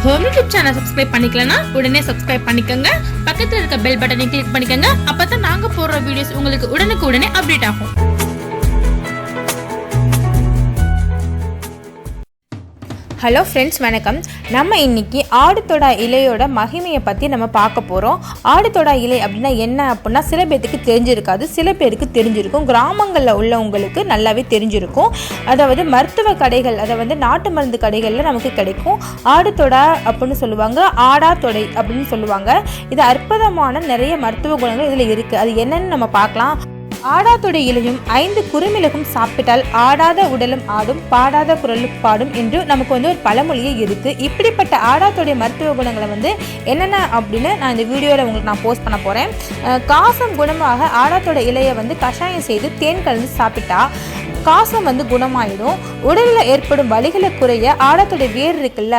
Home YouTube channel subscribe பண்ணிக்கலனா உடனே subscribe பண்ணிக்கோங்க. பக்கத்துல இருக்க பெல் பட்டனை கிளிக் பண்ணிக்கோங்க. அப்பதான் நாங்க போடுற வீடியோஸ் உங்களுக்கு உடனுக்குடனே அப்டேட் ஆகும். ஹலோ ஃப்ரெண்ட்ஸ், வணக்கம். நம்ம இன்றைக்கி ஆடுதொடா இலையோட மகிமையை பற்றி நம்ம பார்க்க போகிறோம். ஆடுதொடா இலை அப்படின்னா என்ன அப்படின்னா சில பேருக்கு தெரிஞ்சிருக்காது, சில பேருக்கு தெரிஞ்சிருக்கும். கிராமங்களில் உள்ளவங்களுக்கு நல்லாவே தெரிஞ்சிருக்கும். அதாவது மருத்துவ கடைகள், அதாவது நாட்டு மருந்து கடைகளில் நமக்கு கிடைக்கும். ஆடுதொடா அப்படின்னு சொல்லுவாங்க, ஆடாதொடை அப்படின்னு சொல்லுவாங்க. இது அற்புதமான நிறைய மருத்துவ குணங்கள் இதில் இருக்குது. அது என்னன்னு நம்ம பார்க்கலாம். ஆடாதொடை இலையும் 5 குறுமிளகும் சாப்பிட்டால் ஆடாத உடலும் ஆடும், பாடாத குரலும் பாடும் என்று நமக்கு ஒரு பழமொழியே இருக்குது. இப்படிப்பட்ட ஆடாதொடை மருத்துவ குணங்களை என்னென்ன அப்படின்னு நான் இந்த வீடியோவில் உங்களுக்கு நான் போஸ்ட் பண்ண போகிறேன். காசம் குணமாக ஆடாதொடை இலையை கஷாயம் செய்து தேன் கலந்து சாப்பிட்டா காசம் குணமாயிடும். உடலில் ஏற்படும் வலிகளை குறைய ஆடாதொடை வேர் இருக்குல்ல,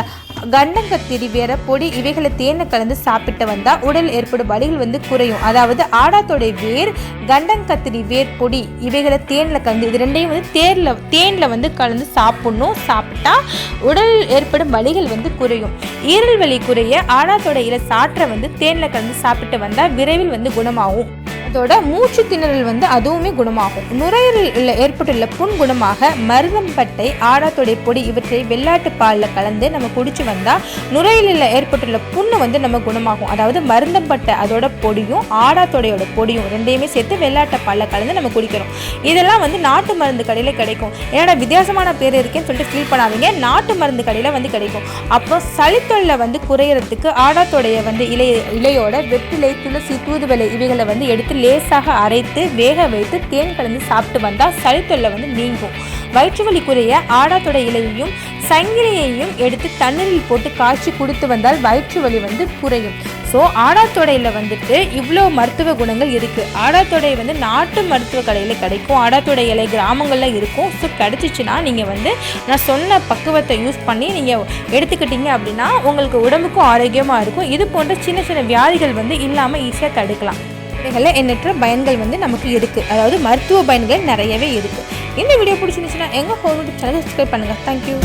கண்டங்கத்திரி வேற பொடி இவைகளை தேனை கலந்து சாப்பிட்டு வந்தால் உடல் ஏற்படும் வலிகள் குறையும். அதாவது ஆடாதொடை வேர், கண்டங்கத்திரி வேர் பொடி இவைகளை தேனில் கலந்து, இது ரெண்டையும் தேனில் கலந்து சாப்பிடணும். சாப்பிட்டா உடல் ஏற்படும் வலிகள் குறையும். ஈரல் வலி குறைய ஆடாதொடை இலை சாற்றை தேனில் கலந்து சாப்பிட்டு வந்தால் விரைவில் குணமாகும். அதோட மூச்சு திணறல் அதுவுமே குணமாகும். நுரையீரலில் ஏற்பட்டுள்ள புண் குணமாக மருதம்பட்டை, ஆடாதொடை பொடி இவற்றை வெள்ளாட்டு பாலில் கலந்து நம்ம குடிச்சு வந்தால் நுரையீரலில் ஏற்பட்டுள்ள புண்ணு நம்ம குணமாகும். அதாவது மருதம்பட்டை அதோட பொடியும் ஆடாதொடையோட பொடியும் ரெண்டையுமே சேர்த்து வெள்ளாட்டு பாலில் கலந்து நம்ம குடிக்கிறோம். இதெல்லாம் நாட்டு மருந்து கடையில் கிடைக்கும். ஏன்னா வித்தியாசமான பேர் இருக்கேன்னு சொல்லிட்டு ஃபீல் பண்ணாதீங்க, நாட்டு மருந்து கடையில் கிடைக்கும். அப்புறம் சளித்தொல்லை குறையறதுக்கு ஆடாதொடைய இலையோட வெற்றிலை, துளசி, தூதுவளை இவைகளை எடுத்து லேசாக அரைத்து வேக வைத்து தேன் கலந்து சாப்பிட்டு வந்தால் சளித்தொல்லை நீங்கும். வயிற்று வலி குறைய ஆடாதொடை இலையையும் சங்கிலியையும் எடுத்து தண்ணீரில் போட்டு காய்ச்சி குடித்து வந்தால் வயிற்று வலி குறையும். ஸோ ஆடாதொடையில் இவ்வளோ மருத்துவ குணங்கள் இருக்குது. ஆடாதொடை நாட்டு மருத்துவ கடையில் கிடைக்கும். ஆடாதொடை இலை கிராமங்களில் இருக்கும். ஸோ கிடச்சிச்சின்னா நீங்கள் நான் சொன்ன பக்குவத்தை யூஸ் பண்ணி நீங்கள் எடுத்துக்கிட்டீங்க அப்படின்னா உங்களுக்கு உடம்புக்கும் ஆரோக்கியமாக இருக்கும். இது போன்ற சின்ன சின்ன வியாதிகள் இல்லாமல் ஈஸியாக தடுக்கலாம். எண்ணற்ற பயன்கள் நமக்கு இருக்குது. அதாவது மருத்துவ பயன்கள் நிறையவே இருக்குது. இந்த வீடியோ பிடிச்சிருந்துச்சுன்னா எங்கள் ஹோம் யூடியூப் சேனலை சப்ஸ்கிரைப் பண்ணுங்கள். தேங்க்யூ.